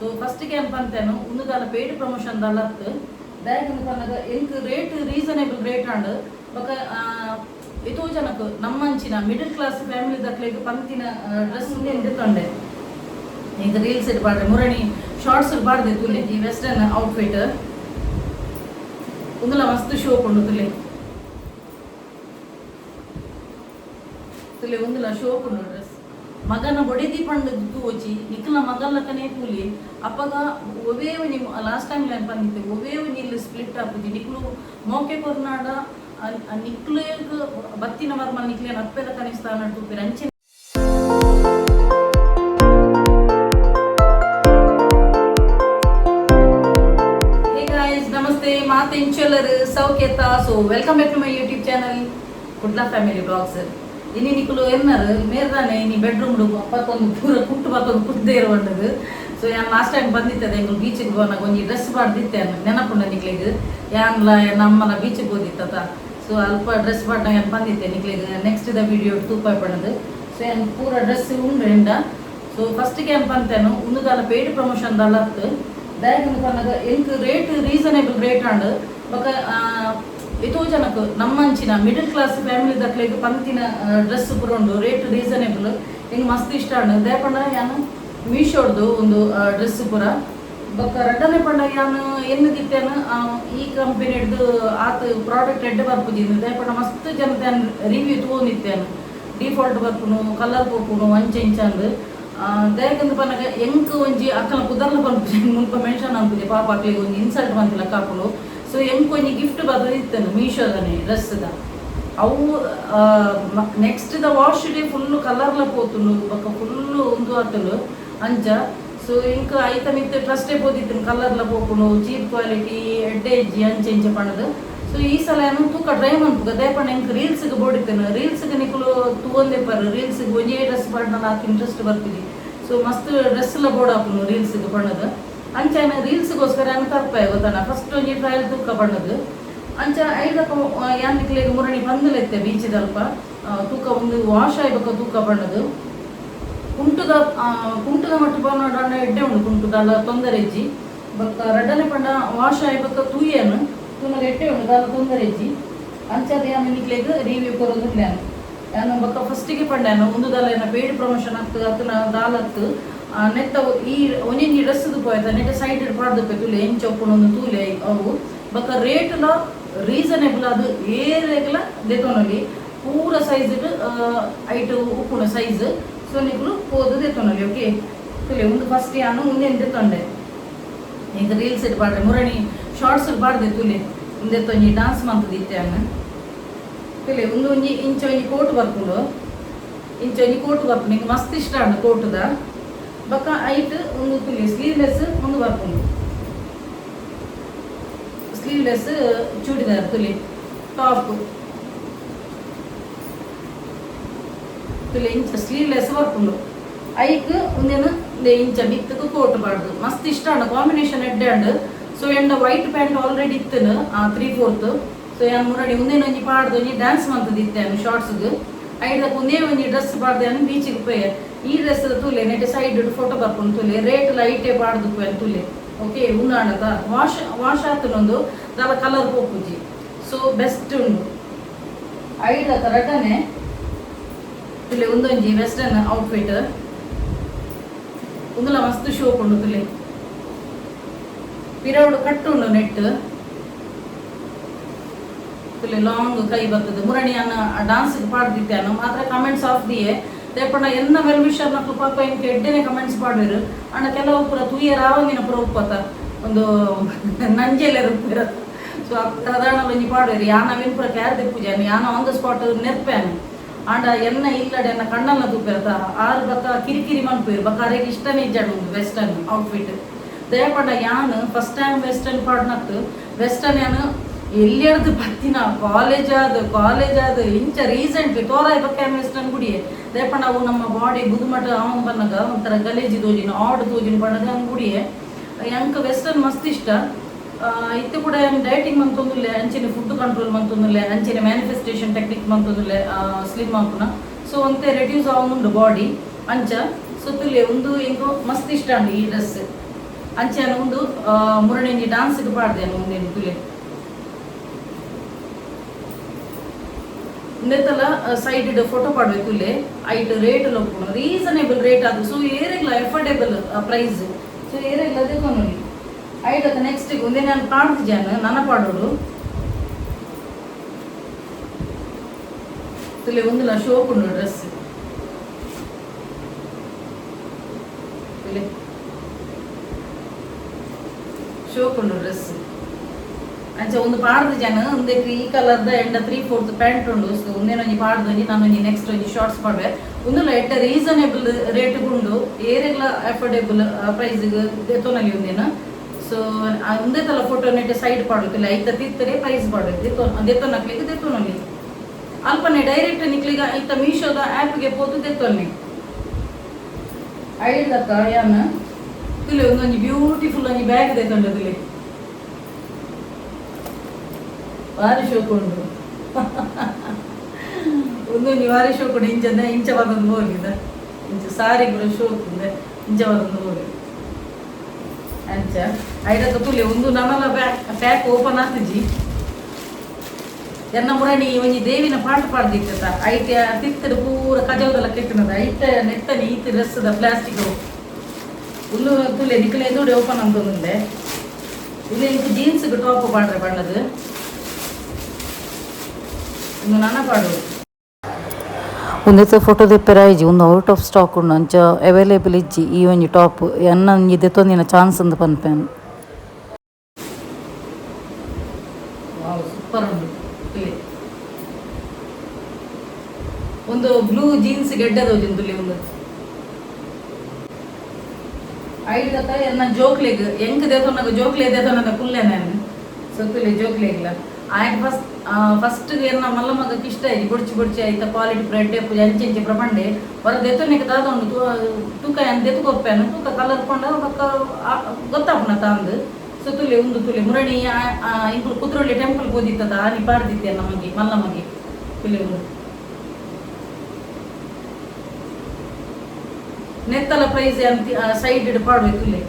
So ಫಸ್ಟಿಗೆ ಏನು ಪಂತೇನು ಉಂದುದಾಲ paid promotion ದಾಲತ್ತು ದಯಕಂದು ಪನ್ನಗ ಎಂಕ್ ರೇಟ್ ರೀಸನೇಬಲ್ ರೇಟ್ ಆಂಡ್ ಬೊಕ ಎತೋ ಜನಕ್ಕೆ ನಮ್ಮಂಚಿನ ಮಿಡಲ್ ಕ್ಲಾಸ್ ಫ್ಯಾಮಿಲಿ ದಕ್ಲೆಗ್ ಪಂತಿನ ಡ್ರೆಸ್ ಎಂದೆ ತೊಂಡೆ ಈಗ ರೀಲ್ಸ್ ಇಡ್ ಬಾಡ್ರೆ ಮುರಣಿ ಶಾರ್ಟ್ಸ್ ಬಾಡ್ದೆ ತುಲೆ ಈ ವೆಸ್ಟರ್ನ್ ಔಟ್ಫಿಟ್ ಉಂದುಲ ಮಸ್ತ್ ಶೋಪ್ ಉಂಡು ತುಲೆ ತುಲೆ ಉಂದುಲ ಶೋಪ್ ಉಂಡು ಡ್ರೆಸ್ ಮಗನ ಬೊಡೆದಿ ಪಂಡು ತೂಚಿ ನಿಕ್ಲ ಮಗಲ್ಲಕನೇ ಕೂಲಿ ಅಪ್ಪಗ ಒವೇವು ನಿಮ್ ಲಾಸ್ಟ್ ಟೈಮ್ ಲೈನ್ ಬಂದಿತ್ತು ಒವೇವು ನಿಲ್ ಸ್ಪ್ಲಿಟ್ ಆಪುಜಿ ನಿಕ್ಲು ಮೋಕೆ ಕೊರ್ನಾಡ ನಿಕ್ಲೇಗ್ ಬತ್ತಿನ ಮರ್ಮ ನಿಕ್ಲೇನ ಅಪ್ಪೆದ ಕನಿಷ್ಠಾನ ತೂಪಿರ ಅಂಚಿನ ನಮಸ್ತೆ ಮಾತೆಂಚೆಲ್ಲರು ಸೌಖ್ಯತ so welcome back to my YouTube channel Kudla family vlogs ಇನಿ ನಿಕ್ಲು ಎನ್ನರು ಮೇರ್ದಾನೆ ಇನಿ ಬೆಡ್ರೂಮ್ ಪತ್ತೊಂದು ಪೂರ ಕುಟ್ಟು ಪತ್ತೊಂದು ಕುಟ್ಟದೇ ಇರುವಂಥದ್ದು ಸೊ ಯಾನ್ ಲಾಸ್ಟ್ ಟೈಮ್ ಬಂದಿತ್ತದೆ ಎಂಗಳು ಬೀಚಿಗೆ ಹೋನಾಗ ಒಂಜಿ ಡ್ರೆಸ್ ಪಾಡ್ದಿತ್ತೆ ನೆನಪುಂಡ ನಿಕ್ಲಿಗೆ ಯಾನ್ಲ ನಮ್ಮನ ಬೀಚಿಗೆ ಹೋದಿತ್ತ ಸೊ ಅಲ್ಪ ಡ್ರೆಸ್ ಪಾಡ್ನ ಏನು ಬಂದಿತ್ತೆ ನಿಕ್ಲಿಗೆ ನೆಕ್ಸ್ಟ್ ದ ವಿಡಿಯೋ ತೂಪ ಪಣ್ಣದು ಸೊ ಏನು ಪೂರ ಡ್ರೆಸ್ ಉಂಡ್ರೆಂಡ ಸೊ ಫಸ್ಟಿಗೆ ಏನು ಪಂತೇನು ಉಂದುದಾಲ ಪೇಯ್ಡ್ ಪ್ರಮೋಷನ್ ದಾಲತ್ತು ದಯಕಂದು ಪನ್ನಗ ಎಂಕ್ ರೇಟ್ ರೀಸನೇಬಲ್ ರೇಟ್ ಆಂಡ್ ಬೊಕ ಎತೋ ಜನಕ್ಕೆ ನಮ್ಮಂಚಿನ ಮಿಡಲ್ ಕ್ಲಾಸ್ ಫ್ಯಾಮಿಲಿ ದಕ್ಲೆಗ್ ಪಂತಿನ ಡ್ರೆಸ್ ಪೂರ ಉಂಡು ರೇಟ್ ರೀಸನೇಬಲ್ ಎಂಗ್ ಮಸ್ತ್ ಇಷ್ಟ ಆಂಡ್ ದಯಪಂಡ ಯಾನು ಮೀಶೋಡ್ದು ಒಂದು ಡ್ರೆಸ್ ಪೂರ ಬೊಕ ರಡ್ಡನೆ ಪಂಡ ಯಾನು ಎನ್ನದಿತ್ತೇನು ಈ ಕಂಪೆನಿ ಹಿಡ್ದು ಆತ ಪ್ರಾಡಕ್ಟ್ ಎಡ್ಡೆ ಬರ್ಪುಜಿಂದು ದಯಪಂಡ ಮಸ್ತ್ ಜನತೆ ರಿವ್ಯೂ ತಗೊಂಡಿತ್ತೇನು ಡಿಫಾಲ್ಟ್ ಬರ್ಪುನು ಕಲರ್ ಪೋಪುನು ಅಂಚೆ ಇಂಚಂದು ದಯಕಂದು ಪನ್ನಗ ಎಂಕ್ ಒಂಜಿ ಅಕ್ಕನ ಕುದರ್ಲ ಪನ್ಪುಜಿ ಮುಲ್ಪ ಮೆನ್ಷನ್ ಅನ್ಪುಜಿ ಪಾಪ ಅಕ್ಲಿಗೆ ಒಂಜಿ ಇನ್ಸಲ್ಟ್ ಬಂದಿಲ್ಲ ಕಾಪುಲು ಸೊ ಎಂಕ್ ಒಂಜಿ ಗಿಫ್ಟ್ ಬರ್ತದಿತ್ತೇನು ಮೀಶೋದನೆ ಡ್ರೆಸ್ದ ಅವು next the wash day full ಕಲರ್ಲ ಪೋತುಂಡು ಬೊಕ ಫುಲ್ಲು ಉಂದು ಆತುಂಡು ಅಂಚ ಸೊ ಎಂಕ್ ಐತಮ್ ಇತ್ತು ಟ್ರಸ್ಟೇ ಪೋದಿತ್ತೇನು ಕಲರ್ಲ ಪೋಪುನು ಚೀಪ್ ಕ್ವಾಲಿಟಿ ಎಡ್ಡೆ ಇಜ್ಜಿ ಅಂಚೆ ಇಂಚೆ ಪಣ್ಣದು ಸೊ ಈ ಸಲ ಏನು ತೂಕ ಟ್ರೈ ಮಾಡ್ಬೇಕು ದಯಪಣ್ಣ ಎಂಕ್ ರೀಲ್ಸ್ಗೆ ಬೋಡಿತ್ತೇನೆ ರೀಲ್ಸ್ಗೆ ನಿಕ್ಲು ತೂವೊಂದೇ ಪರ್ ರೀಲ್ಸ್ಗೆ ಒಂಜೇ ಡ್ರೆಸ್ ಪಾಡ್ನ ನಾಲ್ಕು ಇಂಟ್ರೆಸ್ಟ್ ಬರ್ತಿದ್ವಿ ಸೊ ಮಸ್ತ್ ಡ್ರೆಸ್ ಎಲ್ಲ ಬೋರ್ಡ್ ಹಾಕುನು ರೀಲ್ಸ್ಗೆ ಬಣ್ಣದು ಅಂಚೆನ ರೀಲ್ಸ್ಗೋಸ್ಕರ ಏನು ತರ್ಪಾಯ ಗೊತ್ತಾನ ಫಸ್ಟ್ ಒಂಜಿ ಟ್ರಯಲ್ ತೂಕ ಬಣ್ಣದು ಅಂಚ ಐದಕ್ಕ ಯಾನ್ ನಿಕ್ಲಿಗೆ ಮುರಣಿ ಬಂದಲೆತ್ತೆ ಬೀಚಿದಲ್ಪ ತೂಕ ಒಂದು ವಾಶ್ ಆಯ್ಬೇಕು ತೂಕ ಬಣ್ಣದು ಕುಂಟದ ಮಟ್ಟ ಬಣ್ಣ ಎಡ್ಡೆ ಉಂಡು ಕುಂಟುದಲ್ಲ ತೊಂದರೆ ಇಜ್ಜಿ ಬೊಕ್ಕ ರಡ್ಡನೆ ಪಂಡ ವಾಶ್ ಆಯ್ಬೇಕು ತೂಯೇನು ತುನಗ ಎಟ್ಟೆ ಉಂಡು ದಾಲ ತೊಂದರೆ ಇಜ್ಜಿ ಅಂಚದ ಯಾನು ನಿಕ್ಲಿಗೆ ರಿವ್ಯೂ ಕೊರೋದು ಪ್ಲ್ಯಾನ್ ಯಾನು ಬೊಕ್ಕ ಫಸ್ಟಿಗೆ ಪಂಡ್ಯಾನು ಒಂದು ದಾಲ ಏನ ಪೇಯ್ಡ್ ಪ್ರಮೋಷನ್ ಆಗ್ತದೆ ಅತನ ದಾಲತ್ತು ನೆತ್ತ ಈ ಒಂಜಿ ಡ್ರೆಸ್ದು ಪೋಯ್ತ ನೆಟ್ಟ ಸೈಡ್ ಪಾಡ್ದು ತುಲೆ ಎಂಚ ಒಪ್ಪುನೊಂದು ತೂಲೆ ಅವು ಬೊಕ್ಕ ರೇಟ್ಲ ರೀಸನೇಬಲ್ ಅದು ಏರೆಗ್ಲ ದೆತೊನೊಲಿ ಪೂರ ಸೈಜ್ ಐಟ್ ಉಪ್ಪುನ ಸೈಜ್ ಸೊ ನಿಕ್ಲು ಪೋದು ದೆತೊನೊಲಿ ಓಕೆ ತುಲೆ ಒಂದು ಫಸ್ಟ್ ಯಾನು ಮುಂದೆ ದೆತೊಂಡೆ ಈಗ ರೀಲ್ಸ್ ಇಟ್ಟು ಪಾಡ್ರೆ ಮುರಣಿ ಶಾರ್ಟ್ಸ್ ಬಾಡ್ದೆ ತುಲೆ ಮುಂದೆ ಒಂಜಿ ಡಾನ್ಸ್ ಮಂತದಿತ್ತೆ ಅನ್ನ ತುಲೆ ಒಂದು ಒಂಜಿ ಇಂಚ ಒಂಜಿ ಕೋಟ್ ಬರ್ಪುಂಡು ಇಂಚ ಒಂಜಿ ಕೋಟ್ ಬರ್ಪುಂಡು ನಿಂಗೆ ಮಸ್ತ್ ಇಷ್ಟ ಉಂಡು ಕೋಟುದ ಬೊಕ್ಕ ಐಟ್ ಒಂದು ತುಲೆ ಸ್ಲೀವ್ಲೆಸ್ ಒಂದು ಬರ್ಪುಂಡು ಸ್ಲೀವ್ಲೆಸ್ ಚೂಡಿದಾರ್ ತುಲೆ ಟಾಪ್ ತುಲೆ ಇಂಚ ಸ್ಲೀವ್ಲೆಸ್ ಬರ್ಪುಂಡು ಐಕ್ ಒಂದೇನು ಇಂಚ ಬಿತ್ತకు ಕೋಟ್ ಬಾಡ್ದು ಮಸ್ತ್ ಇಷ್ಟ ಉಂಡು ಕಾಂಬಿನೇಷನ್ ಎಡ್ಡೆ ಉಂಡು ಸೊ ಎಂಡ ವೈಟ್ ಪ್ಯಾಂಟ್ ಆಲ್ರೆಡಿ ಇತ್ತನು 3/4 ಸೊ ಯಾನ್ ಮುರಡಿ ಒಂದೇನು ಒಂಜಿ ಪಾಡ್ದು ಒಂಜಿ ಡ್ಯಾನ್ಸ್ ಮಂತದಿತ್ತೇನು ಶಾರ್ಟ್ಸ್ಗೆ ಐದಕ್ಕೆ ಒಂದೇ ಒಂಜಿ ಡ್ರೆಸ್ ಪಾಡ್ದೆ ಅನ್ನು ಬೀಚಿಗೆ ಪೋಯ ಈ ಡ್ರೆಸ್ ತುಲೆ ನೆಟ್ ಸೈಡ್ ಫೋಟೋ ಬರ್ಕೊಂಡು ತುಲೆ ರೇಟ್ ಲೈಟೇ ಪಾಡ್ದು ಪೋಯನ್ ತುಲೆ ಓಕೆ ಉನ್ನಾಡದ ವಾಶ್ ಆತನೊಂದು ದಾಲ ಕಲರ್ ಪೋಪುಜಿ ಸೊ ಬೆಸ್ಟ್ ಉಂಡು ಐದಕ್ಕ ರಟನೆ ತುಲೆ ಒಂದೊಂಜಿ ವೆಸ್ಟರ್ನ್ ಔಟ್ಫಿಟ್ ಒಂದುಲ ಮಸ್ತ್ ಶೋಪ್ ಉಂಡು ತುಲೆ ಪಿರೌಡು ಕಟ್ಟುಂಡು ನೆಟ್ ತುಲೆ ಲಾಂಗ್ ಕೈ ಬರ್ತದೆ ಮುರಣಿ ಅನ್ನ ಡಾನ್ಸ್ಗೆ ಪಾಡ್ದಿತ್ತೆ ಅನ್ನು ಮಾತ್ರ ಕಮೆಂಟ್ಸ್ ಆಫ್ ದಿಯೇ ದೇಪಣ್ಣ ಎನ್ನ ವೆಲ್ವಿಷರ್ ನಕ್ಲು ಪಾಪ ಎಂಕ್ ಎಡ್ಡೆನೆ ಕಮೆಂಟ್ಸ್ ಪಾಡ್ವೆರು ಅಣ್ಣ ಕೆಲವು ಪೂರ ತೂಯರ್ ಆವಂಗಿನ ಪೂರ ಉಪ್ಪತ್ತ ಒಂದು ನಂಜೆಲ್ಲ ಉಪ್ಪಿರ ಸೊ ಸಾಧಾರಣ ಒಂಜಿ ಪಾಡ್ವೆರು ಯಾನವೇನು ಪೂರ ಕ್ಯಾರ್ ದೆಪ್ಪುಜಿ ಯಾನ ಆನ್ ದ ಸ್ಪಾಟ್ ನೆರ್ಪ್ಯಾನು ಆಂಡ ಎನ್ನ ಇಲ್ಲಡೆ ಎನ್ನ ಕಣ್ಣಲ್ಲ ತುಪ್ಪಿರತ್ತ ಆರು ಬಕ್ಕ ಕಿರಿಕಿರಿ ಮನ್ಪುರು ಬಕ್ಕ ಅರೆಗೆ ಇಷ್ಟನೇ ಇಜ್ಜಾಡು ಒಂದು ವೆಸ್ಟರ್ನ್ ಔಟ್ಫಿಟ್ ದಯಪಂಡ ಯಾನು ಫಸ್ಟ್ ಟೈಮ್ ವೆಸ್ಟರ್ನ್ ಪಾಡ್ನತ್ತು ವೆಸ್ಟರ್ನ್ ಯಾನು ಎಲ್ಲಿಯಡ್ದು ಬತ್ತಿನ ಕಾಲೇಜ್ ಆದ ಇಂಚ ರೀಸೆಂಟ್ಲಿ ತೋರಾಯ್ ಬಕ್ಕ ವೆಸ್ಟರ್ನ್ ಗುಡಿಯೇ ದಯಪಂಡ ಅವು ನಮ್ಮ ಬಾಡಿ ಬುದುಮಟ ಅವನ್ ಬನ್ನಗ ಒಂಥರ ಗಲೇಜಿ ತೋಜಿನ ಆಡ್ ತೋಜಿನ ಬಣ್ಣದ ಗುಡಿಯೇ ಎಂಕ್ ವೆಸ್ಟರ್ನ್ ಮಸ್ತ್ ಇಷ್ಟ ಇತ್ತು ಕೂಡ ಡಯಟಿಂಗ್ ಮಂತೊಂದುಲ್ಲೆ ಅಂಚಿನ ಫುಡ್ ಕಂಟ್ರೋಲ್ ಮಂತೊಂದುಲ್ಲೆ ಅಂಚಿನ ಮ್ಯಾನಿಫೆಸ್ಟೇಷನ್ ಟೆಕ್ನಿಕ್ ಮಂತೊಂದುಲ್ಲೆ ಸ್ಲಿಮ್ ಆಪುನ ಸೊ ಒಂತೆ ರೆಡ್ಯೂಸ್ ಆವೊಂದುಂಡು ಬಾಡಿ ಅಂಚ ಸುತ್ತುಲೆ ಒಂದು ಎಂಕೋ ಮಸ್ತ್ ಇಷ್ಟ ಉಂಡು ಈ ಡ್ರೆಸ್ ಅಂಚೆನ ಒಂದು ಮುರಣಿ ಡಾನ್ಸ್ಗೆ ಪಾಡ್ದೇನು ಒಂದೇನು ತುಲೆ ಒಂದೇತಲ್ಲ ಸೈಡ್ ಫೋಟೋ ಪಾಡ್ಬೇಕು ತುಲೆ ಐಟ್ ರೇಟ್ ಲೋಪಣ ರೀಸನೇಬಲ್ ರೇಟ್ ಅದು ಸೊ ಏರಿಲ್ಲ ಎಫೋರ್ಡೇಬಲ್ ಪ್ರೈಸ್ ಸೊ ಏರಿಲ್ಲ ಅದೇ ನೋಡಿ ಐಟ್ ಅದು ನೆಕ್ಸ್ಟ್ ಒಂದೇ ನಾನು ಪಾಡ್ತಿದ್ದಾನೆ ನನ್ನ ಪಾಡೋಡು ತುಲೆ ಒಂದಿಲ್ಲ ಶೋಪ್ ಉಂಡು ಡ್ರೆಸ್ ತುಲೆ ಶೋಪ್ ಉಂಡು ಡ್ರೆಸ್ ಅಂಚೆ ಒಂದು ಪಾಡ್ದು ಜನ ಒಂದೇ ಈ ಕಲರ್ದ ಎಂಡ 3/4 ಪ್ಯಾಂಟ್ ಉಂಡು ಸೊ ಒಂದೇನೊಂಜಿ ಪಾಡ್ದೊಂಜಿ ನಾನೊಂಜಿ ನೆಕ್ಸ್ಟ್ ಒಂಜಿ ಶಾರ್ಟ್ಸ್ ಪಾಡ್ವೆ ಒಂದುಲ್ಲ ಎಡ್ಡ ರೀಸನೇಬಲ್ ರೇಟ್ ಉಂಡು ಏರೆಗ್ಲ ಅಫೋರ್ಡೇಬಲ್ ಪ್ರೈಸ್ಗೆ ದೆತ್ತೋನಲ್ಲಿ ಒಂದೇನ ಸೊ ಒಂದೇ ತಲ ಫೋಟೋ ನೆಟ್ಟು ಸೈಡ್ ಪಾಡೋದಿಲ್ಲ ಐತ ತಿತ್ತರೆ ಪ್ರೈಸ್ ಪಾಡೋದು ದೆತ್ತೋನಕ್ಲಿಗೆ ದೆತ್ತೋನಲ್ಲಿ ಅಲ್ಪನೆ ಡೈರೆಕ್ಟ್ ನಿಕ್ಲಿಗ ಐತ ಮೀಶೋದ ಆ್ಯಪ್ಗೆ ಪೋತು ದೆತ್ತೋನಿ ಐಡ್ಲಕ್ಕ ಯಾನ ತುಲೆ ಒಂದೊಂಜಿ ಬ್ಯೂಟಿಫುಲ್ ಒಂಜಿ ಬ್ಯಾಗ್ ದೆತ್ತೊಂಡದಿಲ್ಲ ಭಾರಿ ಶೋಕು ಉಂಟು ಒಂದೊಂದು ಭಾರಿ ಶೋಕು ಉಂಟು ಇಂಚ ಬದೊಂದು ಹೋಗಿದ ಇಂಚ ಸಾರಿ ಕೂಡ ಶೋಕು ಇದೆ ಇಂಚ ಬದೊಂದು ಹೋಗಿ ಅಂಚ ಐದಕ್ಕ ತುಲೆ ಒಂದು ನಮ್ಮಲ್ಲ ಪ್ಯಾಕ್ ಓಪನ್ ಆಗ್ತಿಜಿ ಎನ್ನ ಮುರಣಿ ಒಂಜಿ ದೇವಿನ ಪಾಠ ಪಾಡ್ದಿತ್ತ ಐಟ ತಿತ್ತಡು ಪೂರ ಕಜವದಲ್ಲ ಕೆಟ್ಟನದ ಐಟ ನೆತ್ತನಿ ಈತ ಡ್ರೆಸ್ದ ಪ್ಲಾಸ್ಟಿಕ್ ಒಂದು ತುಲೆ ನಿಕ್ಲೆ ಎದುಡೆ ಓಪನ್ ಅಂತ ಒಂದೆ ಇಲ್ಲಿ ಇಂಕ ಜೀನ್ಸ್ಗೆ ಟಾಪ್ ಪಾಡ್ರೆ ಬಣ್ಣದು ಇನ್ನು ನನ್ನ ಪಾಡು ಒಂದೇ ಫೋಟೋ ದೆಪ್ಪೆರ ಇಜ್ಜಿ ಒಂದು ಔಟ್ ಆಫ್ ಸ್ಟಾಕ್ ಉಂಡು ಅಂಚ ಅವೈಲೇಬಲ್ ಇಜ್ಜಿ ಈ ಒಂಜಿ ಟಾಪ್ ಎನ್ನ ಒಂಜಿ ದೆತ್ತೊಂದಿನ ಚಾನ್ಸ್ ಅಂದು ಪನ್ಪೇನು ಸೂಪರ್ ಉಂಡು ಇಲ್ಲಿ ಒಂದು ಬ್ಲೂ ಜೀನ್ಸ್ ಗೆಡ್ಡದೋಜಿ ತುಲಿ ಒಂದು ಐದತ್ತ ಎನ್ನ ಜೋಕ್ಲೆಗ್ ಎಂಕ್ ದೆತ್ತೊನಾಗ ಜೋಕ್ಲೆ ದೆತ್ತೊನಾಗ ಕುಲ್ಲೆನೇನು ಸೊ ತುಲಿ ಜೋಕ್ಲೆಗ್ಲ ಆಯ್ತು ಫಸ್ಟ್ ಏನ ಮಲ್ಲ ಮಗಕ್ಕೆ ಇಷ್ಟ ಆಯ್ತು ಬುಡ್ಚಿ ಆಯ್ತಾ ಕ್ವಾಲಿಟಿ ಬ್ರೆಡ್ ಅಂಚೆ ಪ್ರಪಂಡೆ ಹೊರ ದೆತ್ತೊನಿಗೆ ದಾದೊಂಡು ತೂಕ ಏನು ದೆತ್ತುಕೊಪ್ಪೇನು ತೂಕ ಕಲರ್ ಕೊಂಡ ಬಕ್ಕ ಗೊತ್ತಾಪನ ತಾಂದು ಸೊ ತುಲಿ ಒಂದು ತುಲಿ ಮುರಣಿ ಇಂಕ್ಲು ಕುದ್ರೊಳ್ಳಿ ಟೆಂಪಲ್ ಓದಿತ್ತದ ಆನಿ ಪಾಡ್ದಿತ್ತೆ ನಮಗೆ ಮಲ್ಲಮಗೆ ತುಲಿ ಒಂದು ನೆತ್ತಲ ಪ್ರೈಸ್ ಸೈಡ್ ಪಾಡ್ಬೇಕು ತುಲಿ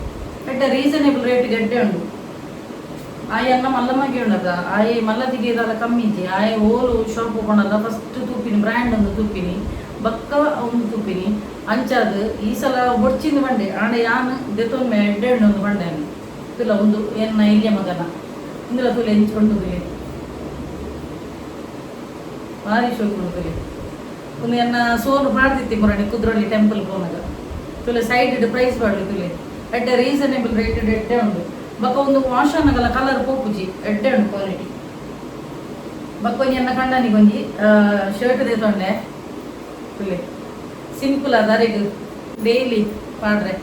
ಎಡ್ಡೆ ರೀಸನೇಬಲ್ ರೇಟ್ ಗೆಡ್ಡೆ ಉಂಡು ಆಯನ್ನ ಮಲ್ಲಮಗೆ ಉಂಡದ ಆಯ್ ಮಲ್ಲದಿಗೆ ಇದೆಲ್ಲ ಕಮ್ಮಿ ಇಜ್ಜಿ ಆಯ್ ಓಲು ಶಾಪ್ ಹೋಗೋಣಲ್ಲ ಫಸ್ಟ್ ತೂಪಿನಿ ಬ್ರ್ಯಾಂಡ್ ಒಂದು ತೂಪಿನಿ ಬಕ್ಕ ಒಂದು ತೂಪಿನಿ ಅಂಚಾದ ಈ ಸಲ ಬೊಡ್ಚಿಂದ ಬಂಡೆ ಆಂಡ ಯಾನು ದೆತ್ತೊಮ್ಮೆ ಎಡ್ಡೆ ಒಂದು ಬಂಡೆ ತುಲ ಒಂದು ಎನ್ನ ಇಲ್ಲಿಯ ಮಗನ ಇಂದ್ರ ತುಲೆ ಹೆಂಚ್ಕೊಂಡು ತುಲಿ ಭಾರಿ ಶೋಕು ತುಲಿ ಒಂದು ಎನ್ನ ಸೋನು ಪಾಡ್ದಿತ್ತಿ ಮುರಣಿ ಕುದ್ರೊಳ್ಳಿ ಟೆಂಪಲ್ ಹೋನಾಗ ತುಲೆ ಸೈಡ್ ಪ್ರೈಸ್ ಪಾಡ್ಲಿ ತುಲಿ ಎಡ್ಡೆ ರೀಸನೇಬಲ್ ರೇಟ್ ಎಡ್ಡೆ ಉಂಡು ಬಕ್ಕ ಒಂದು ವಾಶನಗಲ ಕಲರ್ ಪೋಪುಜಿ ಎಡ್ಡೆ ಉಂಡು ಕ್ವಾಲಿಟಿ ಬಕ್ಕ ಒಂಜಿ ಎನ್ನ ಕಂಡನಿಗೊಂಜಿ ಶರ್ಟ್ ದೆತ್ತೊಂಡೆ ತುಲಿ ಸಿಂಪಲ್ ಅದ ಅರೆಗ್ ಡೈಲಿ ಪಾಡ್ರೆ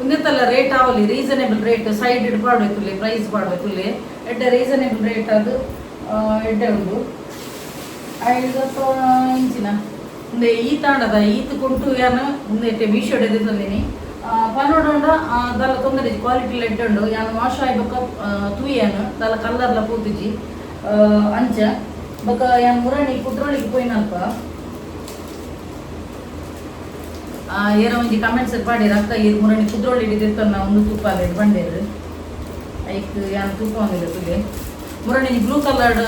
ಒಂದೇತಲ್ಲ ರೇಟ್ ಆವಲಿ ರೀಸನೇಬಲ್ ರೇಟ್ ಸೈಡ್ ಪಾಡ್ಬೇಕು ತುಲಿ ಪ್ರೈಸ್ ಪಾಡ್ಬೇಕು ತುಲಿ ಎಡ್ಡೆ ರೀಸನೇಬಲ್ ರೇಟ್ ಅದು ಎಡ್ಡೆ ಉಂಡು 5 ಇಂಚಿನ ಒಂದೇ ಈ ತಾಂಡದ ಈತ್ ಕೊಂಟು ಯಾನು ಒಂದೇ ಮೀಶೋ ತಂದೀನಿ ಪನ್ನೋಡ ದಲ್ಲ ತೊಂದರೆ ಕ್ವಾಲಿಟಿ ಲೆಡ್ ಉಂಡು ಯಾನು ವಾಶ್ ಆಯ್ಬೇಕ ತೂಯಾನು ದಲ್ಲ ಕಲ್ಲರ್ಲ ಪೂತಿಜಿ ಅಂಚ ಬೊಕ ಯಾನು ಮುರಣಿ ಕುದ್ರೊಳಿಗೆ ಪೋಯಿನಲ್ಪ ಏರ ಒಂಜಿ ಕಮೆಂಟ್ಸ್ ಪಾಡಿರ ಅಕ್ಕ ಈ ಮುರಣಿ ಕುದ್ರೊಳ್ಳಿ ಹಿಡಿದಿರ್ತನ ಒಂದು ತೂಪ ಅಲ್ಲ ಬಂಡೇರು ಐಕ್ ಯಾನು ತೂಪ ಒಂದಿಲ್ಲ ತುಗೆ ಮುರಣಿ ಬ್ಲೂ ಕಲರ್ಡ್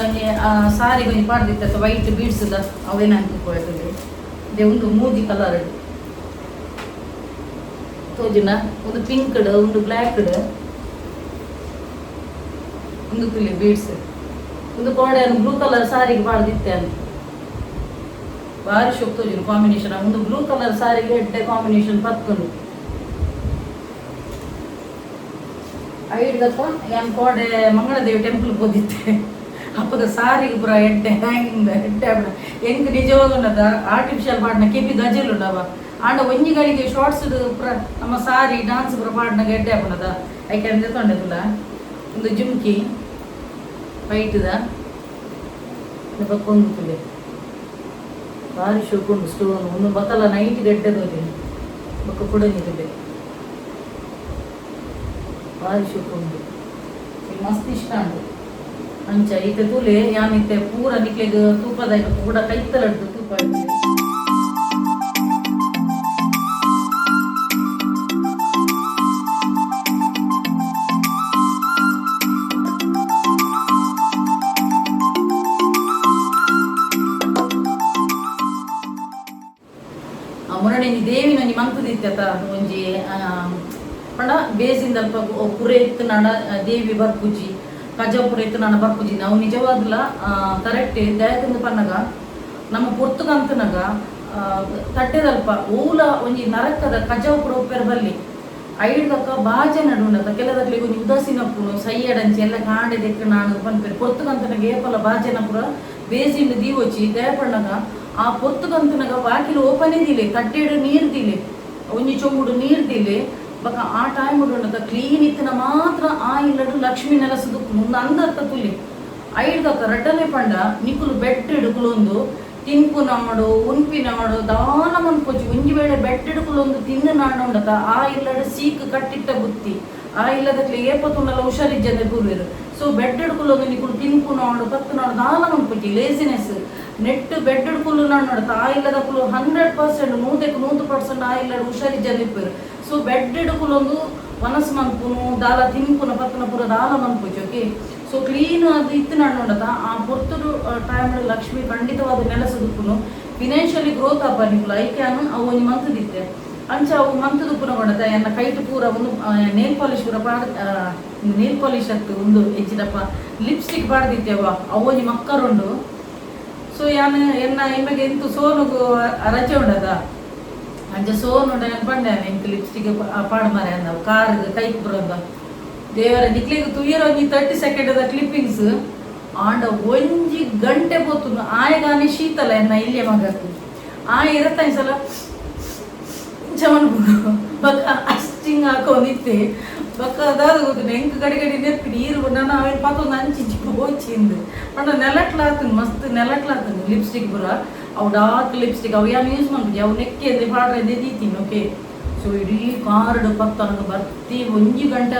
ಸಾರಿ ಒಂಜಿ ಪಾಡ್ದಿತ್ತ ವೈಟ್ ಬೀಡ್ಸ್ದ ಅವೇನ ತೂಪ ತುಗೆ ಇದೇ ಒಂದು ಮೂದಿ ಕಲರ್ ತೋಜಿನ ಒಂದು ಪಿಂಕ್ಡ್ ಒಂದು ಬ್ಲ್ಯಾಕ್ಡ್ ಒಂದು ತುಲಿ ಬೀಡ್ಸ್ ಒಂದು ಕೋಡೆ ಬ್ಲೂ ಕಲರ್ ಸಾರಿಗೆ ಪಾಡ್ದಿತ್ತೆ ಅಂತ ಭಾರಿ ಶೋಕ್ ತೋಜಿನ ಕಾಂಬಿನೇಷನ್ ಒಂದು ಬ್ಲೂ ಕಲರ್ ಸಾರಿಗೆ ಎಡ್ಡೆ ಕಾಂಬಿನೇಷನ್ ಪತ್ಕೊಂಡು ಐಡ್ದಪ್ಪ ಯಾನ್ ಕೋಡೆ ಮಂಗಳದೇವಿ ಟೆಂಪಲ್ ಹೋದಿತ್ತೆ ಅಪ್ಪದ ಸಾರಿಗೆ ಪುರ ಎಡ್ಡೆ ಹ್ಯಾಂಗಿಂಗ್ ಎಡ್ಡೆ ಹೆಂಗ್ ನಿಜವಾಗದ ಆರ್ಟಿಫಿಷಿಯಲ್ ಪಾಡ್ನ ಕೆಪಿ ಗಜಲ್ ಉಂಡವ ಆಂಡ ಒಂಜಿಗಳಿಗೆ ಶಾರ್ಟ್ಸ್ ಪುರ ನಮ್ಮ ಸಾರಿ ಡಾನ್ಸ್ ಪುರ ಪಾಡ್ನಾಗ ಎಡ್ಡೆ ಹಾಪಣದ ಐಕೆ ಅಂದ್ರೆ ತೊಂಡೆದುಲ್ಲ ಒಂದು ಜುಮ್ಕಿ ವೈಟ್ದ ಬಕ್ಕೊಂದು ತುಲೆ ಭಾರಿ ಶೋಕುಂಡು ಸ್ಟೋನ್ ಒಂದು ಬಕ್ಕಲ್ಲ ನೈಟ್ ಗಡ್ಡೆ ತೋಜಿ ಬಕ್ಕ ಕುಡಂಗಿ ತುಲೆ ಭಾರಿ ಶೋಕುಂಡು ಮಸ್ತ್ ಇಷ್ಟ ಉಂಟು ಅಂಚ ಈತ ತೂಲೆ ಯಾನಿತ್ತೆ ಪೂರ ನಿಕ್ಲೆಗ್ ತೂಪದ ಕೂಡ ಕೈತಲಡ್ದು ತೂಪ ಮೊರಡೆ ದೇವಿನ ಒಂಜಿ ಮಂಕುದಿತ್ತ ಒಂಜಿ ಪಂಡ ಬೇಸಿಂದ ಅಲ್ಪ ಪುರೆ ಇತ್ತು ನಾಡ ದೇವಿ ಬರ್ಪುಜಿ ಕಜ ಪುರೆ ಇತ್ತು ನಾಡ ಬರ್ಪುಜಿ ನಾವು ನಿಜವಾದ್ಲ ಕರೆಕ್ಟ್ ದಯದಿಂದ ಪನ್ನಗ ನಮ್ಮ ಪೊರ್ತುಗಂತನಗ ತಟ್ಟೆದಲ್ಪ ಓಲ ಒಂಜಿ ನರಕದ ಕಜಾವ್ ಪುರ ಉಪ್ಪೆರ್ ಬಲ್ಲಿ ಐಡ್ದಕ್ಕ ಬಾಜೆ ನಡುಂಡತ ಕೆಲದಕ್ಲಿ ಒಂಜಿ ಉದಾಸೀನ ಪುನು ಸೈಯಡಂಚಿ ಎಲ್ಲ ಕಾಂಡೆ ದೆಕ್ಕ ನಾನು ಪನ್ಪೇರು ಪೊರ್ತುಗಂತನಗ ಏಪಲ ಬಾಜೆನ ಪುರ ಬೇಸಿಂದ ದೀವೊಚ್ಚಿ ದಯಪಣ್ಣಗ ಆ ಪೊರ್ತುಗಂತನಗ ಬಾಕಿಲು ಓಪನೇ ದಿಲೆ ತಟ್ಟೆಡು ನೀರು ದಿಲೆ ಒಂಜಿ ಚೊಂಬುಡು ನೀರು ದಿಲೆ ಬಕ ಆ ಟೈಮ್ ಉಂಡತ ಕ್ಲೀನ್ ಇತ್ತಿನ ಮಾತ್ರ ಆ ಇಲ್ಲಡು ಲಕ್ಷ್ಮಿ ನೆಲಸದು ಮುಂದೆ ಅಂದರ್ಥ ತುಲಿ ಐಡ್ದಕ್ಕ ರಡ್ಡನೆ ಪಂಡ ನಿಕುಲು ಬೆಡ್ ಹಿಡುಕುಲೊಂದು ತಿನ್ಪು ನಾಡು ಉನ್ಪಿ ನಾಡು ದಾನ ಮನ್ಪೊಚ್ಚಿ ಒಂಜಿ ವೇಳೆ ಬೆಡ್ ಹಿಡುಕುಲೊಂದು ತಿನ್ನು ನಾಡು ಉಂಡತ ಆ ಇಲ್ಲಡು ಸೀಕ್ ಕಟ್ಟಿಟ್ಟ ಬುತ್ತಿ ಆ ಇಲ್ಲದಕ್ಲೆ ಏಪತ್ತುಂಡಲ ಹುಷಾರಿಜ್ಜದೆ ಪೂರ್ವೇರು ಸೊ ಬೆಡ್ ಹಿಡ್ಕೊಳ್ಳೋದು ನಿಕುಲು ತಿನ್ಪು ನಾಡು ಪತ್ತು ನಾಡು ದಾನ ಮನ್ಪೊಚ್ಚಿ ಲೇಸಿನೆಸ್ ನೆಟ್ ಬೆಡ್ ಹಿಡ್ಕೊಳ್ಳು ನಾಡು ನೋಡತ್ತ ಆ ಇಲ್ಲದಕ್ಕಲು 100% 100% ಆ ಇಲ್ಲಡು ಹುಷಾರಿಜ್ಜದೆ ಇಪ್ಪೇರು ಸೊ ಬೆಡ್ ಹಿಡ್ಕೊಳ್ಳೊಂದು ಮನಸ್ಸು ಮನ್ಪುನು ದಾಲ ತಿನ್ಪುನ ಪತ್ತನ ಪೂರ ದಾಲ ಮನ್ಪೊಚ್ಚಿ ಓಕೆ ಸೊ ಕ್ಲೀನ್ ಅದು ಇತ್ತು ನಾಡು ನೋಡತ್ತ ಆ ಪೊರ್ತುಡು ಟೈಮ್ ಲಕ್ಷ್ಮಿ ಖಂಡಿತವಾದ ನೆಲಸದುಪ್ಪುನು ಫಿನಾನ್ಷಿಯಲಿ ಗ್ರೋತ್ ಆಪ ನಿಕುಲು ಐಕ್ಯಾನು ಅವು ಒಂಜಿ ಮಂತದಿತ್ತೆ ಅಂಚ ಅವು ಮಂತದ ಪುರ ಕೊಡತ ಎನ್ನ ಕೈಟ್ ಪೂರ ಒಂದು ನೇಲ್ ಪಾಲಿಶ್ ಪೂರ ನೇಲ್ ಪಾಲಿಶ್ ಅತ್ತು ಒಂದು ಹೆಚ್ಚಿದಪ್ಪ ಲಿಪ್ಸ್ಟಿಕ್ ಪಾಡ್ದಿತ್ತೇವ ಅವೊಂಜಿ ಮಕ್ಕರುಂಡು ಸೊ ಯಾನು ಎನ್ನ ಇಮಗೆ ಎಂತು ಸೋನುಗು ರಜೆ ಉಂಡದ ಅಂಚ ಸೋನು ಪಂಡೆ ಎಂಕ್ ಲಿಪ್ಸ್ಟಿಕ್ ಪಾಡ್ ಮಾರೆ ಅಂದ ಕಾರ್ಗೆ ಕೈಕ್ ಬರೋದ ದೇವರ ನಿಕ್ಲಿಗೆ ತುಯ್ಯರ ಒಂಜಿ 30 ಸೆಕೆಂಡ್ ಕ್ಲಿಪ್ಪಿಂಗ್ಸ್ ಆಂಡ ಒಂಜಿ ಗಂಟೆ ಪೋತು ಆಯಗಾನೆ ಶೀತಲ ಎನ್ನ ಇಲ್ಲೇ ಮಗತ್ತು ಆಯ ಇರತ್ತ ಸಲ ಚಮನ್ ಬಕ್ಕ ಅಷ್ಟಿಂಗ್ ಹಾಕೊಂಡಿತ್ತೆ ಬಕ್ಕ ಅದಾದ ಗೊತ್ತು ಎಂಕ್ ಗಡಿ ನೆಪ್ಪಿ ನೀರು ನಾನು ಅವನ್ ಪಾತೊಂದು ಅಂಚಿ ಹೋಚಿಂದು ಪಂಡ ನೆಲಟ್ಲಾತನು ಮಸ್ತ್ ನೆಲಟ್ಲಾತನು ಲಿಪ್ಸ್ಟಿಕ್ ಪುರ ಅವು ಡಾರ್ಕ್ ಲಿಪ್ಸ್ಟಿಕ್ ಅವು ಯಾರು ಯೂಸ್ ಮಾಡ್ತೀವಿ ಅವು ನೆಕ್ಕೆ ಅಂದ್ರೆ ಪಾಡ್ರೆ ದೀತೀನಿ ಓಕೆ ಸೊ ಇಡೀ ಕಾರ್ಡ್ ಪತ್ತ ನನಗೆ ಬರ್ತಿ ಒಂಜಿ ಗಂಟೆ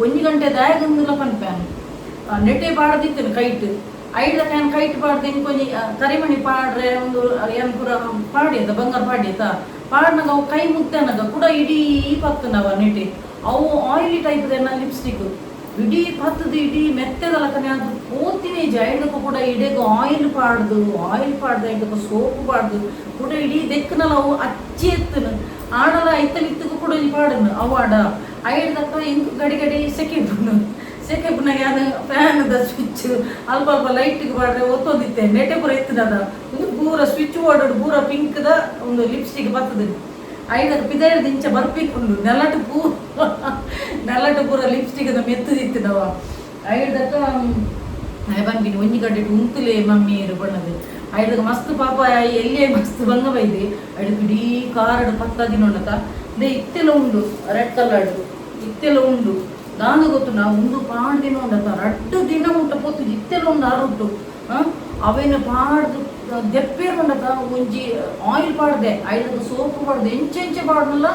ಒಂಜಿ ಗಂಟೆ ದಾಯಗಂದಿಲ್ಲ ಪನ್ಪ್ಯಾನು ನೆಟ್ಟೆ ಪಾಡದಿತ್ತೇನೆ ಕೈಟ್ ಐಡ್ಲ ಕ್ಯಾನ್ ಕೈಟ್ ಪಾಡ್ದೆ ಕೊಂಚ ಕರಿಮಣಿ ಪಾಡ್ರೆ ಒಂದು ಏನು ಪೂರ ಪಾಡ್ಯದ ಬಂಗಾರ ಪಾಡ್ಯತ ಪಾಡ್ನಾಗ ಅವು ಕೈ ಮುಗ್ದನಾಗ ಕೂಡ ಇಡೀ ಪತ್ತನವ ನೆಟ್ಟೆ ಅವು ಆಯಿಲಿ ಟೈಪ್ ಎನ್ನ ಲಿಪ್ಸ್ಟಿಕ್ ಇಡೀ ಪತ್ತದು ಇಡೀ ಮೆತ್ತದಲಕನೆ ಅದು ಪೋತಿನೇ ಐಡ್ದಕ್ಕೂ ಕೂಡ ಇಡೀಗ ಆಯಿಲ್ ಪಾಡ್ದು ಐದಕ್ಕೆ ಸೋಪು ಪಾಡ್ದು ಕೂಡ ಇಡೀ ದೆಕ್ಕನಲ್ಲ ಅವು ಅಚ್ಚಿ ಎತ್ತನು ಆಡಲ ಐತಲಿತ್ತಗೂ ಕೂಡ ಪಾಡನು ಅವು ಆಡ ಐಡ್ದಕ್ಕ ಇಂಕು ಗಡಿ ಸೆಕೆ ಪುನಃ ಯಾರು ಫ್ಯಾನ್ದ ಸ್ವಿಚ್ ಅಲ್ಪ ಅಲ್ಪ ಲೈಟಿಗೆ ಪಾಡ್ರೆ ಒತ್ತೊಂದಿತ್ತೆ ನೆಟೆ ಪೂರ ಎತ್ತದ ಒಂದು ಪೂರ ಸ್ವಿಚ್ ಬೋರ್ಡ್ ಪೂರ ಪಿಂಕ್ದ ಒಂದು ಲಿಪ್ಸ್ಟಿಕ್ ಬರ್ತದೆ ಐದಕ್ಕೆ ಪಿದೈರ್ದು ಇಂಚ ಬರ್ಪಿಕೊಂಡು ನೆಲಟು ಪೂರ ಲಿಪ್ಸ್ಟಿಕ್ ಅದ ಮೆತ್ತದಿತ್ತದವ ಐದಕ್ಕ ಬಂದಿನಿ ಒಂಜಿ ಗಡ್ಡೆ ಉಂತುಲೆ ಮಮ್ಮಿ ಬಣ್ಣದು ಐದಕ್ಕೆ ಮಸ್ತ್ ಪಾಪ ಎಲ್ಲೇ ಮಸ್ತ್ ಬಂಗ ಬೈದೆ ಐದಕ್ಕೆ ಇಡೀ ಕಾರ್ಡ್ ಪತ್ತಾಗಿ ನೋಡಕ ಇತ್ತೆಲ್ಲ ಉಂಡು ರೆಡ್ ಕಲರ್ಡ್ ಇತ್ತೆಲ್ಲ ಉಂಡು ನಾನು ಗೊತ್ತು ನಾವು ಒಂದು ಪಾಡ್ದಿನ ಉಂಡತ 2 ದಿನ ಉಂಟ ಪೋತು ಇತ್ತೆಲ್ಲ ಉಂಡು ಅರುಟ್ಟು ಅವೇನು ಪಾಡ್ದು ದೆಪ್ಪೇರು ಉಂಡತ ಒಂಜಿ ಆಯಿಲ್ ಪಾಡ್ದೆ ಐದಕ್ಕೆ ಸೋಪು ಪಾಡ್ದೆ ಎಂಚೆ ಪಾಡ್ನಲ್ಲ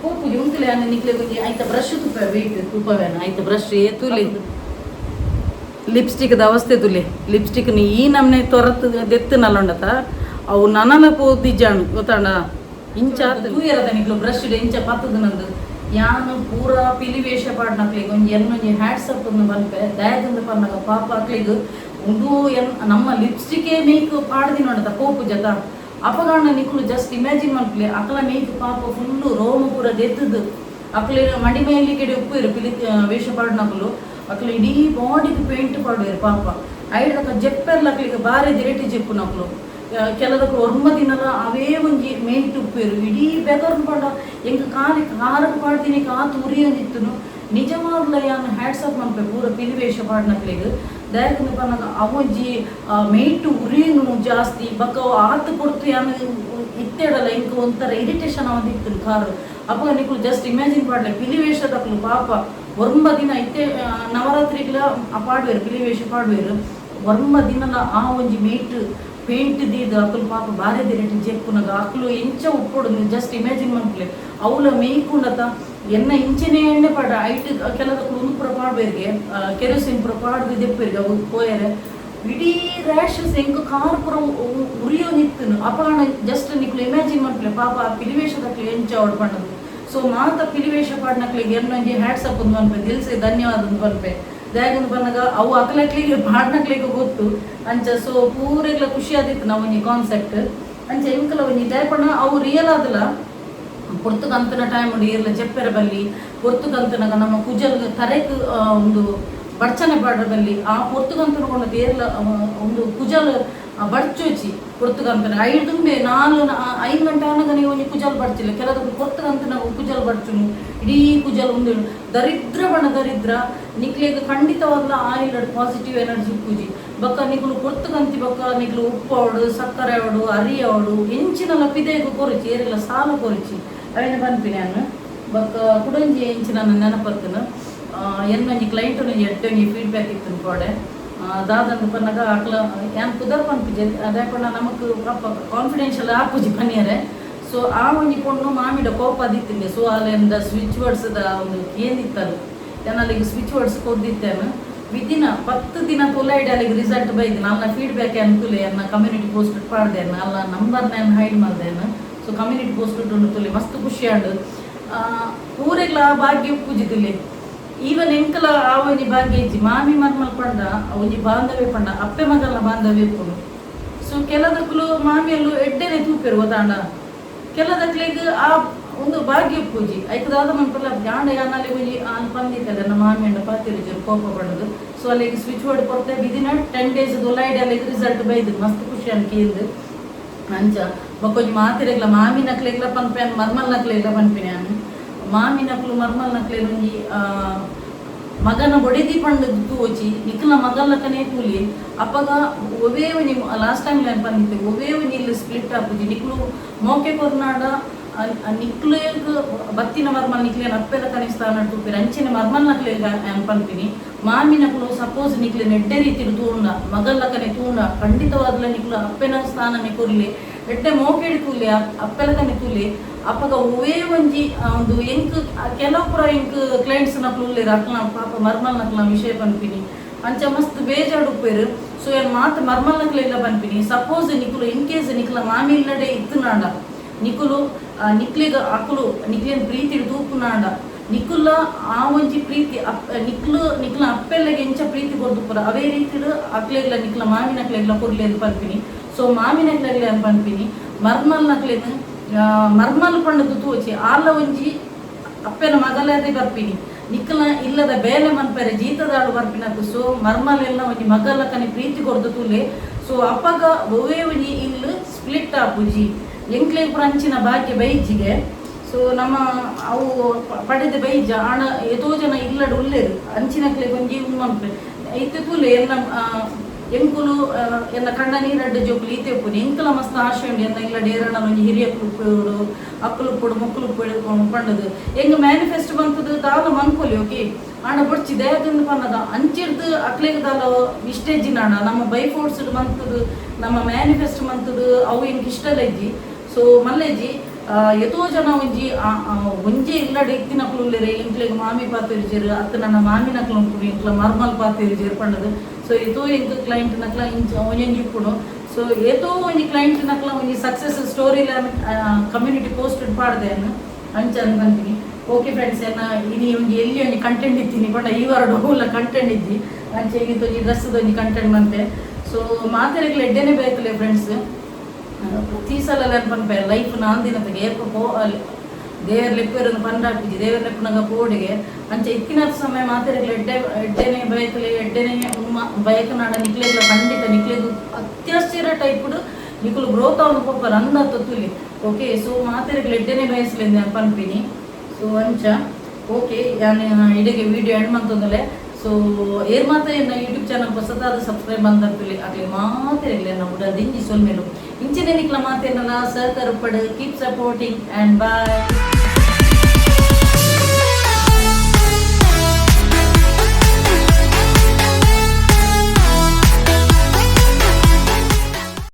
ಹೋಪು ಉಂತಲೆ ಅನ್ನ ನಿಕ್ಲೆ ಒಂಜಿ ಆಯ್ತ ಬ್ರಷ್ ತುಪ್ಪ ವೆಯ್ಟ್ ತುಪ್ಪವೇನ ಆಯ್ತ ಬ್ರಷ್ ತುಲಿ ಲಿಪ್ಸ್ಟಿಕ್ದ ಅವಸ್ಥೆ ತುಲಿ ಲಿಪ್ಸ್ಟಿಕ್ನ ಈ ನಮ್ನೆ ತೊರತು ದೆತ್ತನಲ್ಲ ಉಂಡತ ಅವು ನನಲ ಪೋದಿಜ್ಜಾಣು ಗೊತ್ತಾಂಡ ಇಂಚ ತೂಯರದ ನಿಕ್ಲು ಬ್ರಷ್ ಇಂಚ ಪತ್ತದ ನಂದು ಯಾನು ಪೂರ ಪಿಲಿವೇಷ ಪಾಡ್ನಕ್ಲಿಗೆ ಒಂಜಿ ಎನ್ನೊಂಜಿ ಹ್ಯಾಟ್ಸಪ್ ಬನ್ಪೆ ದಯದಿಂದ ಪನ್ನಗ ಪಾಪ ಅಕ್ಲಿಗೆ ಒಂದು ನಮ್ಮ ಲಿಪ್ಸ್ಟಿಕ್ಕೇ ಮೇಕ್ ಪಾಡ್ದಿ ನೋಡದ ಕೋಪು ಜತ ಅಪಗಾಣ ನಿಕ್ಲು ಜಸ್ಟ್ ಇಮ್ಯಾಜಿನ್ ಮಾಡ್ಲಿ ಅಕಲ ಮೇಕ್ ಪಾಪ ಫುಲ್ಲು ರೋಮ ಪೂರ ದೆತ್ತದು ಅಕ್ಲಿ ಮಡಿ ಮೇಲಿ ಕೆಡೆ ಉಪ್ಪು ಇರು ಪಿಲಿ ವೇಷ ಪಾಡ್ನಕ್ಲು ಅಕ್ಲ ಇಡೀ ಬಾಡಿಗೆ ಪೇಂಟ್ ಪಾಡುವರು ಪಾಪ ಐಡ್ದಕ್ಕ ಜೆಪ್ಪೆರ್ಲ ಅಕ್ಲಿಗೆ ಬಾರಿ ರೇಟಿ ಜೆಪ್ಪು ನಕ್ಲು ಕೆಲದಕ್ಕೆ ಒರ್ಮ ದಿನಲ ಅವೇ ಒಂಜಿ ಮೇಂಟ್ ಉಪ್ಪೇರು ಇಡೀ ಬೆಗರ್ನ ಪಂಡ ಎಂಕ್ ಕಾರಕ್ಕೆ ಪಾಡ್ತೀನಿ ಕಾತು ಉರಿಯೊಂದಿತ್ತನು ನಿಜವಾಗ್ಲ ಯಾನು ಹ್ಯಾಟ್ಸಪ್ ಮನ್ಪೆ ಪೂರ ಪಿಲಿವೇಷ ಪಾಡ್ನಕ್ಲಿಗೆ ದಯದಿಂದ ಪನ್ನಗ ಅವೊಂಜಿ ಮೇಂಟು ಉರಿಯನು ಜಾಸ್ತಿ ಬಕ್ಕ ಆತು ಕೊಡ್ತು ಯಾನು ಇತ್ತೇಡಲ್ಲ ಎಂಕ್ ಒಂಥರ ಇರಿಟೇಷನ್ ಅವದಿತ್ತು ಕಾರು ಅಪ್ಪ ನಿಕ್ಲು ಜಸ್ಟ್ ಇಮ್ಯಾಜಿನ್ ಪಾಡ್ಲೆ ಪಿಲಿವೇಷದಕ್ಲು ಪಾಪ ಒರ್ಮ ದಿನ ಇತ್ತೆ ನವರಾತ್ರಿಗಳ ಪಾಡ್ವೇರು ಪಿಲಿವೇಷ ಪಾಡ್ವೇರು ಒರ್ಮ ದಿನಲ ಆ ಒಂಜಿ ಮೇಂಟ್ ಪೇಂಟ್ ದೀದು ಅಕ್ಕಲು ಪಾಪ ಬಾರೆ ರೇಟ್ ಜೆಪ್ಪುನಾಗ ಅಕ್ಕಲು ಎಂಚ ಉಪ್ಪೊಡು ಜಸ್ಟ್ ಇಮ್ಯಾಜಿನ್ ಮಾಡ್ಕೊಳ್ಳಿ ಅವಳ ಮೇಯ್ಕೊಂಡತ ಎನ್ನ ಇಂಚಿನ ಎಣ್ಣೆ ಪಾಡ ಐಟ್ ಕೆಲದಕ್ಕೂ ಒಂದು ಪುರ ಪಾಡ್ಬೇರಿಗೆ ಕೆರೋಸಿನ್ ಪುರ ಪಾಡ್ದು ದೆಪ್ಪರಿಗೆ ಅವು ಪೋಯರೆ ಇಡೀ ರ್ಯಾಶಸ್ ಹೆಂಗ ಕಾರ್ ಪುರ ಉರಿಯೋ ನಿತ್ತನು ಅಪಗಾಣ ಜಸ್ಟ್ ನಿಕ್ಲು ಇಮ್ಯಾಜಿನ್ ಮಾಡ್ಕೊಳ್ಳಿ ಪಾಪ ಆ ಪಿಲಿವೇಷದಕ್ಲು ಎಂಚ ಅವಡು ಪಣ್ಣದು ಸೊ ಮಾತ ಪಿಲಿವೇಷ ಪಾಡ್ನಕ್ಲಿಗೆ ಎನ್ನೊಂಜಿ ಹ್ಯಾಟ್ಸಪ್ ಒಂದು ಬನ್ಪೆ ದಿಲ್ಸೆ ಧನ್ಯವಾದ ಒಂದು ಬನ್ಪೆ ದಯಗಂದು ಬಂದಾಗ ಅವು ಅಕಲಕ್ಲಿಗೆ ಪಾಡ್ನಕ್ಲಿಗೆ ಗೊತ್ತು ಅಂಚ ಸೊ ಪೂರೆಗ್ಲ ಖುಷಿ ಆದಿತ್ತು ನಾವು ಈ ಕಾನ್ಸೆಪ್ಟ್ ಅಂಚೆ ಇಂಕಲ ಒಂಜಿ ಟೈಪಣ ಅವು ರಿಯಲ್ ಆದಲ ಪೊರ್ತುಗಂತನ ಟೈಮ್ ಉಂಡು ಇರ್ಲ ಜೆಪ್ಪೆರ ಬಲ್ಲಿ ಪೊರ್ತುಗಂತನಾಗ ನಮ್ಮ ಕುಜಲ್ ತರೆಕ್ ಒಂದು ಬಡ್ಚನೆ ಪಾಡ್ರ ಬಲ್ಲಿ ಆ ಪೊರ್ತುಗಂತನ ಕೊಂಡದ್ದು ಏರ್ಲ ಒಂದು ಕುಜಲ್ ಬಡ್ಚೋಚಿ ಪೊರ್ತುಗಂತನ ಐದುಂಬೆ 5 ಗಂಟೆ ಆನಗ ನೀವು ಒಂಜಿ ಕುಜಲ್ ಬಡ್ಚಿಲ್ಲ ಕೆಲವು ಪೊರ್ತುಗಂತನ ಕುಜಲ್ ಬಡ್ಚುನು ಇಡೀ ಕುಜಲ್ ಒಂದು ದರಿದ್ರ ಬಣ ದರಿದ್ರ ನಿಕ್ಲೆಗ್ ಖಂಡಿತವಾಗ್ಲ ಆಯಿಲ್ ಪಾಸಿಟಿವ್ ಎನರ್ಜಿ ಪೂಜಿ ಬೊಕ್ಕ ನಿಕ್ಲು ಪೊರ್ತುಗಂತಿ ಬೊಕ್ಕ ನಿಕ್ಲು ಉಪ್ಪು ಅವಡು ಸಕ್ಕರೆ ಅವಡು ಅರಿ ಅವಡು ಎಂಚಿನಲ ಪಿದೆಗ್ ಕೊರಿಚಿ ಏರೆಲ್ಲ ಸಾಲ ಕೊರಿಚಿ ಅವೇನು ಪನ್ಪಿನಿ ನಾನು ಬೊಕ್ಕ ಕುಡಂಜಿ ಎಂಚಿನ ನೆನಪತ್ತನು ಎನ್ನೊಂಜಿ ಕ್ಲೈಂಟ್ ಒಂಜಿ ಎಡ್ಡೊಂಜಿ ಫೀಡ್ಬ್ಯಾಕ್ ಇತ್ತು ಕೋಡೆ ದಾದಂದು ಪನ್ನಗ ಅಕ್ಲ ಏನ್ ಕುದರ್ ಪನ್ಪಿಜೆ ಅದೇಕೊಂಡ ನಮಕ್ ಕಾನ್ಫಿಡೆನ್ಷಿಯಲ್ ಆಪುಜಿ ಪನ್ನಿಯರೆ ಸೊ ಆ ಒಂಜಿ ಪೊಣ್ಣು ಮಾಮಿಡ ಕೋಪ ದಿತ್ತಿಂದೆ ಸೊ ಅಲ್ಲಿಂದ ಸ್ವಿಚ್ ವರ್ಡ್ಸ್ದ ಒಂದು ಏನಿತ್ತದು ನಾನು ಅಲ್ಲಿಗೆ ಸ್ವಿಚ್ ವರ್ಡ್ಸ್ ಕೊದ್ದಿತ್ತೇನು ವಿದಿನ 10 ದಿನ ತೊಲೈಡ್ ಅಲ್ಲಿಗೆ ರಿಸಲ್ಟ್ ಬೈದಿನ ಅಲ್ಲ ಫೀಡ್ಬ್ಯಾಕ್ ಅನ್ಕುಲೆ ಅನ್ನ ಕಮ್ಯುನಿಟಿ ಪೋಸ್ಟ್ ಪಾಡ್ದೇನು ಅಲ್ಲ ನಂಬರ್ನ ಹೈಡ್ ಮಾಡ್ದೇನು ಸೊ ಕಮ್ಯುನಿಟಿ ಪೋಸ್ಟ್ ಉಂಡು ತುಲೆ ಮಸ್ತ್ ಖುಷಿ ಆಂಡು ಊರೆಗ್ಲ ಭಾಗ್ಯ ಪೂಜಿತಿಲ್ಲಿ ಈವನ್ ಎಂಕಲ ಆ ಒಂಜಿ ಭಾಗ್ಯ ಇಜ್ಜಿ ಮಾಮಿ ಮರ್ಮಲ್ ಪಂಡ ಒಂಜಿ ಬಾಂಧವ್ಯ ಪಂಡ ಅಪ್ಪೆ ಮಗಲ್ನ ಬಾಂಧವ್ಯ ಇಪ್ಪುಡು ಸೊ ಕೆಲದಕ್ಕಲು ಮಾಮಿಯಲ್ಲು ಎಡ್ಡೆನೆ ತೂಪೆರು ಗೊತ್ತಾಂಡ ಕೆಲದಕ್ಲೆಗ್ ಆ ಒಂದು ಭಾಗ್ಯ ಪೂಜಿ ಐಕದಾದ ಮನ್ಪಲ್ಲ ಜಾಂಡ ಯಾನಲ್ಲಿ ಒಂಜಿ ಪಂದಿತ್ತಲ್ಲ ನಮ್ಮ ಮಾಮಿ ಅಂಡ ಪಾತಿರು ಕೋಪ ಪಡೋದು ಸೊ ಅಲ್ಲಿಗೆ ಸ್ವಿಚ್ ಬೋರ್ಡ್ ಕೊಡ್ತೇವೆ ವಿದಿನ 10 days ದೊಲೈಡ್ ಅಲ್ಲಿಗೆ ರಿಸಲ್ಟ್ ಬೈದು ಮಸ್ತ್ ಖುಷಿ ಅನ್ಕೇಂದು ಅಂಚ ಬೊಕ್ಕೊಂಜಿ ಮಾತಿರೆಗ್ಲ ಮಾಮಿ ನಕ್ಲೆಗ್ಲ ಪನ್ಪೆ ಮರ್ಮಲ್ ನಕ್ಲೆಗ್ಲ ಪನ್ಪಿನಿ ನಾನು ಮಾಮಿ ನಕ್ಲು ಮರ್ಮಲ್ ನಕ್ಲೆ ಒಂಜಿ ಮಗನ ಬೊಡೆದಿ ಪಂಡು ತೂಚಿ ನಿಕ್ಲ ಮಗಲ್ಲಕನೇ ತೂಲಿ ಅಪ್ಪಗ ಒವೇ ಒಂಜಿ ಲಾಸ್ಟ್ ಟೈಮ್ ನಾನು ಬಂದಿದ್ದೆ ಒವೇ ಒಂಜಿ ಇಲ್ಲಿ ಸ್ಪ್ಲಿಟ್ ಆಪುಜಿ ನಿಕ್ಲು ಮೋಕೆ ಕೊರ್ನಾಡ ನಿಕ್ಲೇಗ್ ಬತ್ತಿನ ಮರ್ಮಲ್ ನಿಕ್ಲೇನ ಅಪ್ಪೆಲ ಕನಿಷ್ಠಾನ ತೂಪಿರ ಅಂಚಿನ ಮರ್ಮಲ್ ನಕ್ಲೇಗ ಪನ್ಪಿನಿ ಮಾಮಿ ನಕ್ಲು ಸಪೋಸ್ ನಿಕ್ಲೆ ನೆಡ್ಡೆ ರೀತಿಲಿ ತೂಂಡ ಮಗಲ್ಲಕನೆ ತೂಂಡ ಖಂಡಿತವಾದ್ಲ ನಿಕ್ಲು ಅಪ್ಪೆನ ಸ್ಥಾನನೆ ಕೊರ್ಲಿ ಎಡ್ಡೆ ಮೋಕೆಡಿ ತೂಲಿ ಅಪ್ಪೆಲಕನೆ ತೂಲಿ ಅಪ್ಪಗ ಒವೇ ಒಂಜಿ ಒಂದು ಎಂಕ್ ಕೆಲವು ಪುರ ಎಂಕ್ ಕ್ಲೈಂಟ್ಸ್ ನಕ್ಲು ಉಳ್ಳೇರು ಅಕ್ಲ ಪಾಪ ಮರ್ಮಲ್ ನಕ್ಲ ವಿಷಯ ಪನ್ಪಿನಿ ಅಂಚ ಮಸ್ತ್ ಬೇಜಾಡು ಉಪ್ಪೇರು ಸೊ ಏನು ಮಾತು ಮರ್ಮಲ್ ನಕ್ಲೆಲ್ಲ ಪನ್ಪಿನಿ ಸಪೋಸ್ ನಿಕ್ಲು ಇನ್ ಕೇಸ್ ನಿಕ್ಲ ಮಾಮಿ ಇಲ್ಲಡೆ ಇತ್ತುನಾಂಡ ನಿಕುಲು ನಿಕ್ಲಿಗ ಅಕುಲು ನಿಕ್ಲೇನ್ ಪ್ರೀತಿ ತೂಪುನಾಂಡ ನಿಕುಲ ಆ ಒಂಜಿ ಪ್ರೀತಿ ನಿಕ್ಲ ಅಪ್ಪೆಲ್ಲಗೆ ಎಂಚ ಪ್ರೀತಿ ಕೊರ್ದು ಪುರ ಅವೇ ರೀತಿಡು ಅಕ್ಲೆಗ್ಲ ನಿಕ್ಲ ಮಾಮಿ ನಕ್ಲೆಗ್ಲ ಕೊರ್ಲಿ ಅಂತ ಪನ್ಪಿನಿ ಸೊ ಮಾಮಿ ನಕ್ಲೆಗ್ಲ ಅಂತ ಪನ್ಪಿನಿ ಮರ್ಮಲ್ ನಕ್ಲೇನು ಮರ್ಮಲ್ ಪಂಡದು ತೂಚಿ ಆಲ ಒಂಜಿ ಅಪ್ಪೆನ ಮಗಲದೇ ಬರ್ಪಿನಿ ನಿಕ್ಲ ಇಲ್ಲದ ಬೇಲೆ ಮನ್ಪೆರೆ ಜೀತದಾಳು ಬರ್ಪಿನದ್ದು ಸೊ ಮರ್ಮಲ್ ಎಲ್ಲ ಒಂಜಿ ಮಗಲಕನೆ ಪ್ರೀತಿ ಕೊರ್ದು ತೂಲೆ ಸೊ ಅಪ್ಪಗ ಒವೇ ಒಂಜಿ ಇಲ್ಲು ಸ್ಪ್ಲಿಟ್ ಆಪುಜಿ ಎಂಕ್ಲೆಗ್ ಪುರ ಅಂಚಿನ ಭಾಗ್ಯ ಬೈಜಿಗೆ ಸೊ ನಮ್ಮ ಅವು ಪಡೆದ ಬೈಜ ಹಣ ಎತೋ ಜನ ಇಲ್ಲಡು ಉಳ್ಳೇರು ಅಂಚಿನಕ್ಲೆಗ್ ಒಂಜಿ ಮನ್ಪೆ ಐತೆ ತೂಲೆ ಎಲ್ಲ ಎಂಕುಲು ಎಲ್ಲ ಕಣ್ಣ ನೀರಡ್ಡ ಜೋಕುಲು ಈತೆ ಉಪ್ಪುನಿ ಎಂಕಲ ಮಸ್ತ್ ಆಶೆ ಉಂಡು ಎನ್ನ ಇಲ್ಲ ಡೇರಣ ಒಂಜಿ ಹಿರಿಯ ಉಪ್ಪುಡು ಅಕ್ಕಲು ಉಪ್ಪುಡು ಮುಕ್ಕಲು ಉಪ್ಪು ಪಂಡದು ಎಂಗ ಮ್ಯಾನಿಫೆಸ್ಟ್ ಬಂತದು ದಾಲ ಮನ್ಕೊಲಿ ಓಕೆ ಆಂಡ ಬೊಡ್ಚಿ ದೇಹದಿಂದ ಪನ್ನದ ಅಂಚಿಡ್ದು ಅಕ್ಲೆಗ್ ದಾಲ ಇಷ್ಟೇಜ್ಜಿನ ನಮ್ಮ ಬೈ ಫೋರ್ಸ್ ಮಂತದು ನಮ್ಮ ಮ್ಯಾನಿಫೆಸ್ಟ್ ಮಂತದು ಅವು ಎಂಕ್ ಇಷ್ಟಲ್ಲ ಇಜ್ಜಿ ಸೊ ಮಲ್ಲೆಜ್ಜಿ ಎತೋ ಜನ ಒಂಜಿ ಇಲ್ಲಡ ಇತ್ತಿನಕ್ಲು ಉಳ್ಳೇರೆ ಎಂಕ್ಲೆಗ್ ಮಾಮಿ ಪಾತಿರ್ಜೇರು ಅತ್ತ ನನ್ನ ಮಾಮಿ ನಕ್ಲು ಉಂಟು ಎಂಕ್ಲ ಮರ್ಮಲ್ ಪಾತಿರ್ಜೇರು ಪಂಡದು ಸೊ ಏತೋ ಎಂಕ್ ಕ್ಲೈಂಟ್ ನಕ್ಲ ಒಂಜಿ ಇಪ್ಪುಡು ಸೊ ಏತೋ ಒಂಜಿ ಕ್ಲೈಂಟ್ ನಕ್ಲ ಒಂಜಿ ಸಕ್ಸಸ್ ಸ್ಟೋರಿ ಕಮ್ಯುನಿಟಿ ಪೋಸ್ಟ್ ಪಾಡ್ದೆ ಅಂಚ ಅನ್ಕೊಂತೀನಿ ಓಕೆ ಫ್ರೆಂಡ್ಸ್ ಇನಿ ಒಂಜಿ ಎಲ್ಲಿ ಒಂಜಿ ಕಂಟೆಂಟ್ ಇತ್ತೀನಿ ಬಟ್ ಈ ವಾರ ಡೋಲ ಕಂಟೆಂಟ್ ಇದ್ದಿ ಅಂಚೆ ಈಗಿತ್ತು ಒಂಜಿ ಡ್ರೆಸ್ದು ಒಂಜಿ ಕಂಟೆಂಟ್ ಮಂತೆ ಸೊ ಮಾತೆರೆಗ್ಲ ಎಡ್ಡೆನೆ ಬೇಕಲೆ ಫ್ರೆಂಡ್ಸ್ ಪ್ರತಿ ಸಲ ಪನ್ಪೆ ಲೈಫ್ ನಾಂದಿನತೆಗೆ ಏರ್ಪೋ ದೇವರ ಲೆಪ್ಪೇರನ್ನು ಪಂಡಾಪಿಜಿ ದೇವರ ಲೆಪ್ಪನಾಗ ಪೋಡಿಗೆ ಅಂಚೆ ಇತ್ತಿನ ಸಮಯ ಮಾತೆರೆಗ್ಲ ಎಡ್ಡೆನೆ ಬಯಕಲೆ ಎಡ್ಡೆನೆ ಬಯಕನಾಡ ನಿಕ್ಲೆಗ್ಲ ಖಂಡಿತ ನಿಕ್ಲೆಗು ಅತ್ಯಾಶ್ಚರ್ಯ ಟೈಪುಡು ನಿಕುಲು ಗ್ರೋತ್ ಅವನು ಪಪ್ಪರ್ ಅಂದ ತುಲಿ ಓಕೆ ಸೊ ಮಾತೆರೆಗ್ಲ ಎಡ್ಡೆನೆ ಬಯಸ್ಲಿಂದ ಪನ್ಪಿನಿ ಸೊ ಅಂಚ ಓಕೆ ನಾನು ಇಡೆಗೆ ವಿಡಿಯೋ ಎಂಡ್ ಮಂತಂದಲೆ ಸೊ ಏರ್ ಮಾತ ಯೂಟ್ಯೂಬ್ ಚಾನಲ್ ಹೊಸದಾದ ಸಬ್ಸ್ಕ್ರೈಬ್ ಬಂದಿರ್ತೀವಿ ಆಗಲಿ ಮಾತೆರೆಗ್ಲ ನಾವು ದಿಂಜಿ ಸೊಲ್ಮೇಲು ಇಂಚಿನ ನಿಕ್ಲ ಮಾತೇನಲ್ಲ ಸಹಕಾರ ಪಡು ಕೀಪ್ ಸಪೋರ್ಟಿಂಗ್ ಆ್ಯಂಡ್ ಬಾಯ್.